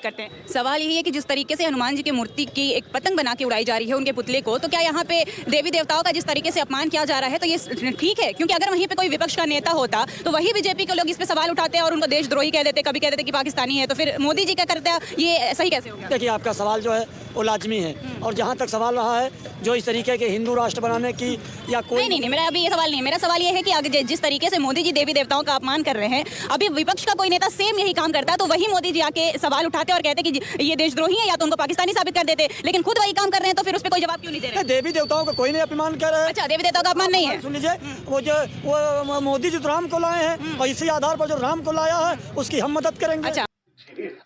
करते हैं। सवाल यही है कि जिस तरीके से हनुमान जी की मूर्ति की एक पतंग बना के उड़ाई जा रही है उनके पुतले को, तो क्या यहाँ पे देवी देवताओं का जिस तरीके से अपमान किया जा रहा है तो ये ठीक है? क्योंकि अगर वहीं पे कोई विपक्ष का नेता होता तो वही बीजेपी के लोग इस पे सवाल उठाते और उनको देशद्रोही कह देते, कभी कह देते कि पाकिस्तानी है, तो फिर मोदी जी क्या करते हैं? ये सही कैसे हो गया? देखिए, आपका सवाल जो है वो लाजमी है, और जहाँ तक सवाल रहा है जो इस तरीके के हिंदू राष्ट्र बनाने की या कोई नहीं, मेरा अभी ये सवाल नहीं है। मेरा सवाल ये है कि जिस तरीके से मोदी जी देवी देवताओं का अपमान कर रहे हैं, अभी विपक्ष का कोई नेता सेम यही काम करता है तो वही मोदी जी आके सवाल उठाते और कहते कि ये देशद्रोही है, या तो उनको पाकिस्तानी साबित कर देते, लेकिन खुद वही काम कर रहे हैं तो फिर उस पर कोई जवाब क्यों नहीं दे रहे? देवी देवताओं का कोई नहीं अपमान कर रहा है। अच्छा, देवी देवताओं का अपमान नहीं है। सुन लीजिए, वो मोदी जी तो राम को लाए हैं और इसी आधार पर जो राम को लाया है उसकी हम मदद करेंगे। अच्छा,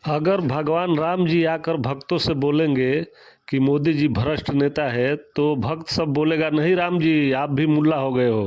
अगर भगवान राम जी आकर भक्तों से बोलेंगे कि मोदी जी भ्रष्ट नेता है तो भक्त सब बोलेगा नहीं राम जी आप भी मुल्ला हो गए हो।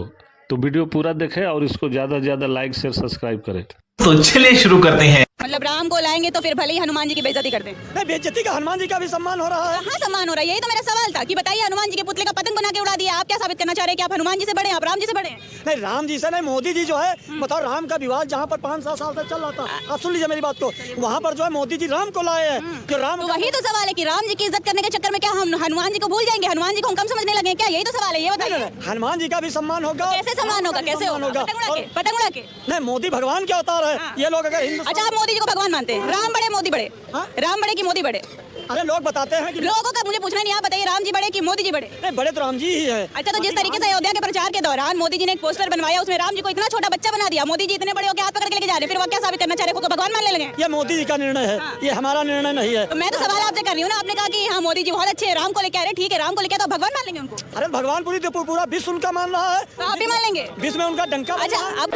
तो वीडियो पूरा देखें और इसको ज़्यादा से ज़्यादा लाइक शेयर सब्सक्राइब करें। तो चलिए शुरू करते हैं। मतलब राम को लाएंगे तो फिर भले ही हनुमान जी की बेइज्जती कर दें। नहीं, बेइज्जती का हनुमान जी का भी सम्मान हो रहा है। हाँ, सम्मान हो रहा है, यही तो मेरा सवाल था कि बताइए, हनुमान जी के पुतले का पतंग बना के उड़ा दिया, आप क्या साबित करना चाह रहे हैं कि आप हनुमान जी से बड़े हैं, आप राम जी से बड़े हैं? नहीं, राम जी से नहीं, मोदी जी जो है बताओ, राम का विवाद जहाँ पर 5-7 साल से चल रहा था, आप सुन लीजिए मेरी बात को, वहाँ पर जो है मोदी जी राम को लाए हैं। जो राम तो वही तो सवाल है कि राम जी की इज्जत करने के चक्कर में क्या हम हनुमान जी को भूल जाएंगे, हनुमान जी को हम कम समझने लगे क्या? यही तो सवाल है, ये बताइए। हनुमान जी का भी सम्मान होगा। कैसे सम्मान होगा? कैसे होगा? पतंग उड़ा के? नहीं, मोदी भगवान के अवतार है। ये लोग अगर अच्छा, आप मोदी जी को भगवान मानते हैं? राम बड़े मोदी बड़े? राम बड़े की मोदी बड़े? अरे लोग बताते हैं कि लोगों का मुझे पूछना नहीं, आप बताइए राम जी बड़े कि मोदी जी बड़े? नहीं, बड़े तो राम जी ही है। अच्छा, तो जिस तरीके से अयोध्या के प्रचार के दौरान मोदी जी ने एक पोस्टर बनवाया, उसमें राम जी को इतना छोटा बच्चा बना दिया, मोदी जी इतने बड़े होकर हाथ पकड़ के लेके जा रहे हैं, फिर वो क्या साबित करना चाह रहे हैं? भगवान मानने लगे? ये मोदी जी का निर्णय है, ये हमारा निर्णय नहीं है। तो मैं तो सवाल आपसे कर रही हूँ ना, आपने कहा कि हाँ मोदी जी बहुत अच्छे हैं, राम को लेके आ रहे, ठीक है, राम को लेके तो भगवान मान लेंगे उनको? अरे भगवान पूरा विश्व उनका मान रहा है, तो आप भी मान लेंगे? विश्व में उनका डंका। अच्छा, अब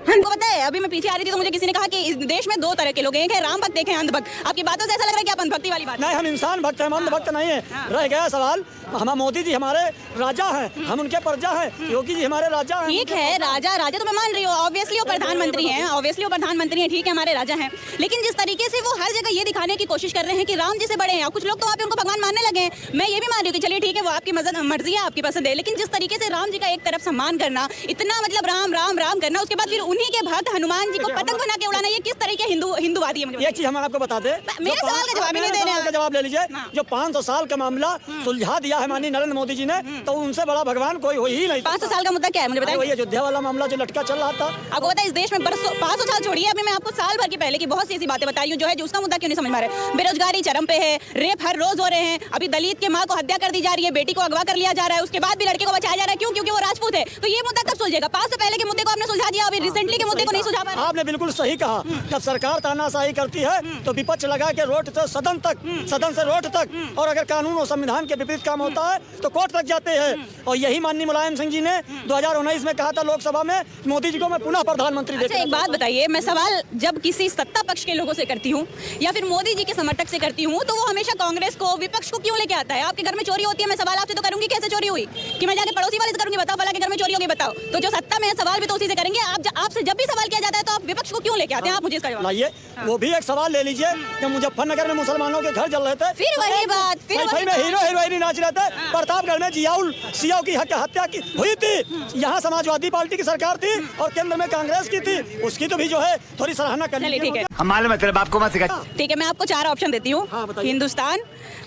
हमको पता है, अभी मैं पीछे आ रही थी तो मुझे किसी ने कहा कि इस देश में 2 तरह के लोग हैं, एक है राम भक्त, एक है अंध भक्त। आपकी बातों से ऐसा लग रहा है कि आप अंधभक्ति वाली बात? नहीं, हम इंसान भक्त हैं, हम अंध भक्त नहीं है। रह गया सवाल, हम मोदी जी हमारे राजा हैं, हम उनके प्रजा हैं, योगी जी हमारे राजा हैं। ठीक है, राजा तो मैं मान रही हूँ, ऑब्वियसली वो प्रधानमंत्री हैं, ठीक है, हमारे राजा हैं, लेकिन जिस तरीके से वो हर जगह ये दिखाने की कोशिश कर रहे हैं कि राम जी से बड़े हैं, और कुछ लोग तो वहाँ पे उनको भगवान मानने लगे हैं। मैं ये भी मान रही हूँ कि चलिए ठीक है, वो आपकी मर्जी है, आपकी पसंद है, लेकिन जिस तरीके से राम जी का एक तरफ सम्मान करना, इतना मतलब राम राम राम करना, उसके बाद फिर उन्हीं के भक्त हनुमान जी को पतंग बना के उड़ाना, ये किस तरह के हिंदूवादी है? एक चीज हम आपको बता दें, मेरे सवाल का जवाब नहीं दे रहे हैं। जवाब ले लीजिए। जो 500 साल का मामला सुलझा दिया है माननीय नरेंद्र मोदी जी ने, तो उनसे बड़ा भगवान कोई हो ही नहीं। 500 साल का मुद्दा क्या है मुझे बताइए? वही अयोध्या वाला मामला जो लटका चल रहा था। आपको पता है इस देश में 500 साल छोड़िए, अभी मैं आपको साल भर की पहले की बहुत सी ऐसी बातें बताई हूँ जो है, जो उसका मुद्दा क्यों नहीं समझ में आ रहा है। बेरोजगारी चरम पे है, रेप हर रोज हो रहे हैं, अभी दलित के माँ को हत्या कर दी जा रही है, बेटी को अगवा कर लिया जा रहा है, उसके बाद भी लड़के को बचाया जा रहा है, क्यों? क्योंकि वो राजपूत है। तो ये मुद्दा कब सुलझेगा? 500 पहले के मुद्दे को आपने सुलझा दिया, अभी रिसेंटली के मुद्दे को नहीं सुलझा पा रहा। आपने बिल्कुल सही कहा, जब सरकार तानाशाही करती है तो विपक्ष लगा के रोड से सदन तक, सदन से रोड तक, और अगर कानून और संविधान के विपरीत काम होता है तो कोर्ट तक जाते हैं। और यही माननीय मुलायम सिंह जी ने 2019 में कहा था लोकसभा में, मोदी जी को मैं पुनः प्रधानमंत्री अच्छा, एक बात बताइए, मैं सवाल जब किसी सत्ता पक्ष के लोगों से करती हूँ या फिर मोदी जी के समर्थक से करती हूँ, तो वो हमेशा कांग्रेस को, विपक्ष को क्यों लेके आता है? आपके घर में चोरी होती है, मैं सवाल आपसे तो करूंगी कैसे चोरी हुई, कि मैं जाके पड़ोसी वाले से करूंगी, बताओ भला के घर में चोरी होगी, बताओ। तो जो सत्ता में है सवाल भी तो उसी से करेंगे। आपसे जब भी सवाल किया जाता है तो आप विपक्ष को क्यों लेके आते हैं? आप मुझे इसका जवाब लाइए। वो भी एक सवाल ले लीजिए, जब मुजफ्फरनगर में मुसलमानों के घर जल रहे थे, फिर वही बात, फिर वही में हीरो हीरोइन नाच रहे थे, प्रतापगढ़ में जियाउल सियाओ की हत्या की हुई थी, यहाँ समाजवादी पार्टी की सरकार थी और केंद्र में कांग्रेस की थी, उसकी तो भी जो है थोड़ी सराहना करनी है। ठीक है, हम मालूम है तेरे बाप को मत सिखा। ठीक है, मैं आपको 4 ऑप्शन देती हूँ। हिंदुस्तान,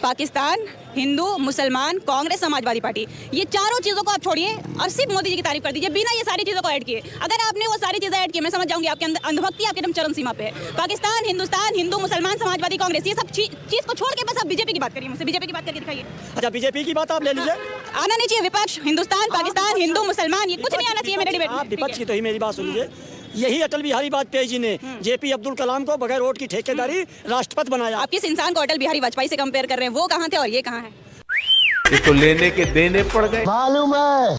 पाकिस्तान, हिंदू, मुसलमान, कांग्रेस, समाजवादी पार्टी, ये चारों चीजों को आप छोड़िए और सिर्फ मोदी जी की तारीफ कर दीजिए, बिना ये सारी चीजों को ऐड किए। अगर आपने वो सारी चीजें ऐड की, मैं समझ जाऊंगी आपके अंदर अंधभक्ति आपके एकदम चरम सीमा पे है। पाकिस्तान, हिंदुस्तान, हिंदू, मुसलमान, समाजवादी, कांग्रेस, ये सब चीज को छोड़ के बस आप बीजेपी की बात करिए, मुझसे बीजेपी की बात करके दिखाइए। अच्छा, बीजेपी की बात आप ले लीजिए। आना नहीं चाहिए विपक्ष, हिंदुस्तान, पाकिस्तान, हिंदू, मुसलमान, ये कुछ नहीं आना चाहिए मेरे डिबेट में। विपक्ष की तो ही मेरी बात सुनिए। यही अटल बिहारी वाजपेयी जी ने जेपी अब्दुल कलाम को बगैर वोट की ठेकेदारी राष्ट्रपति बनाया। आप किस इंसान को अटल बिहारी वाजपेयी से कंपेयर कर रहे हैं? वो कहाँ थे और ये कहाँ है? ये तो लेने के देने पड़ गए, मालूम है।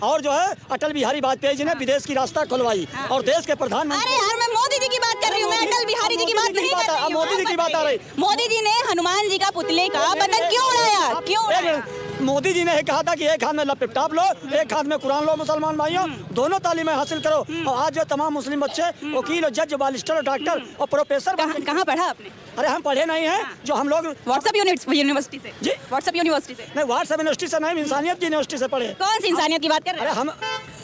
और जो है अटल बिहारी वाजपेयी जी ने विदेश की रास्ता खुलवाई और देश के प्रधानमंत्री। अरे यार, मैं मोदी जी की बात कर रही हूँ, मैं अटल बिहारी जी की बात नहीं कर रही हूँ। मोदी जी की बात आ रही। मोदी जी ने हनुमान जी का पुतले का पतंग क्यों उड़ाया? क्यों उड़ाया? मोदी जी ने कहा था कि एक हाथ में लैपटॉप लो, एक हाथ में कुरान लो, मुसलमान भाइयों दोनों तालीमें हासिल करो। और आज जो तमाम मुस्लिम बच्चे वकील, जज, बालिस्टर, डॉक्टर और प्रोफेसर। कहाँ पढ़ा आपने? अरे हम पढ़े नहीं हैं, जो हम लोग व्हाट्सएप यूनिवर्सिटी से। जी, व्हाट्सएप यूनिवर्सिटी से नहीं, व्हाट्सएप यूनिवर्सिटी से नहीं, इंसानियत की यूनिवर्सिटी से पढ़े। कौन सी इंसानियत की बात कर रहे हैं? अरे हम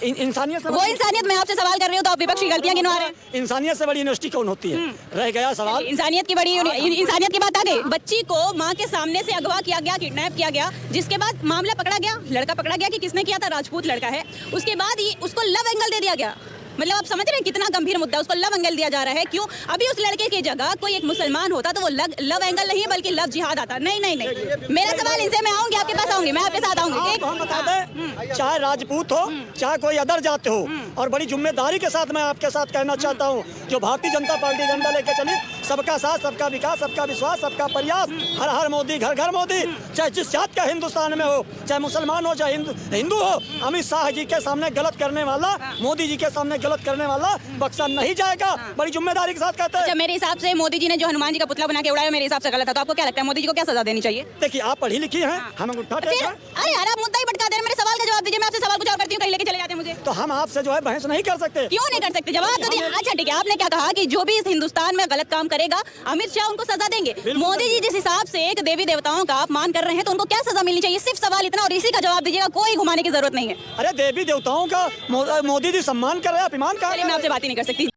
इंसानियत से वो इंसानियत मैं आपसे सवाल कर रही हूँ तो आप विपक्ष की गलतियां गिनवा रहे हैं। इंसानियत से बड़ी यूनिवर्सिटी कौन होती है? रह गया सवाल। इंसानियत की इंसानियत की बात आ गई। बच्ची को माँ के सामने से अगवा किया गया, किडनैप किया गया, जिसके बाद मामला पकड़ा गया, लड़का पकड़ा गया कि किसने किया था, राजपूत लड़का है। उसके बाद ही उसको लव एंगल दे दिया गया। मतलब आप समझ रहे हैं कितना गंभीर मुद्दा, उसको लव एंगल दिया जा रहा है। क्यों? अभी उस लड़के की जगह कोई एक मुसलमान होता तो वो लव एंगल नहीं बल्कि लव जिहाद आता। नहीं नहीं नहीं, मेरा सवाल इनसे, मैं आऊंगी आपके पास, आऊंगी मैं आपके साथ आऊंगी। हम बता दें, चाहे राजपूत हो चाहे कोई अदर जात हो, और बड़ी जिम्मेदारी के साथ मैं आपके साथ कहना चाहता हूँ, जो भारतीय जनता पार्टी एजेंडा लेकर चली, सबका साथ, सबका विकास, सबका विश्वास, सबका प्रयास, हर हर मोदी, घर घर मोदी, चाहे जिस जात का हिंदुस्तान में हो, चाहे मुसलमान हो चाहे हिंदू हो, अमित शाह जी के सामने गलत करने वाला, मोदी जी के सामने गलत करने वाला बख्शा नहीं जाएगा। बड़ी जिम्मेदारी के साथ कहते हैं। अच्छा, मेरे हिसाब से मोदी जी ने जो हनुमान जी का पुतला बना के उड़ाया मेरे हिसाब से गलत है, तो आपको क्या लगता है मोदी जी को क्या सजा देनी चाहिए? देखिए, आप पढ़ी लिखी हैं, हम अंगूठा टेक हैं। अरे यार, आप मुद्दा ही भटका दे रहे हैं। मेरे सवाल का जवाब दीजिए। मैं आपसे सवाल कुछ और करती हूँ, कहीं लेके चले जाते हैं मुझे। तो हम आपसे जो है बहस नहीं कर सकते। क्यों नहीं कर सकते? जवाब तो दिया। अच्छा ठीक है, आपने क्या कहा कि जो भी इस हिंदुस्तान में गलत काम करेगा अमित शाह उनको सजा देंगे। मोदी जी जिस हिसाब से एक देवी देवताओं का अपमान कर रहे हैं तो उनको क्या सजा मिलनी चाहिए? सिर्फ सवाल इतना, और इसी का जवाब दीजिएगा, कोई घुमाने की जरूरत नहीं है। अरे देवी देवताओं का मोदी जी सम्मान कर रहे हैं, अपमान कर रहे हैं। मैं आपसे बात ही नहीं कर सकती।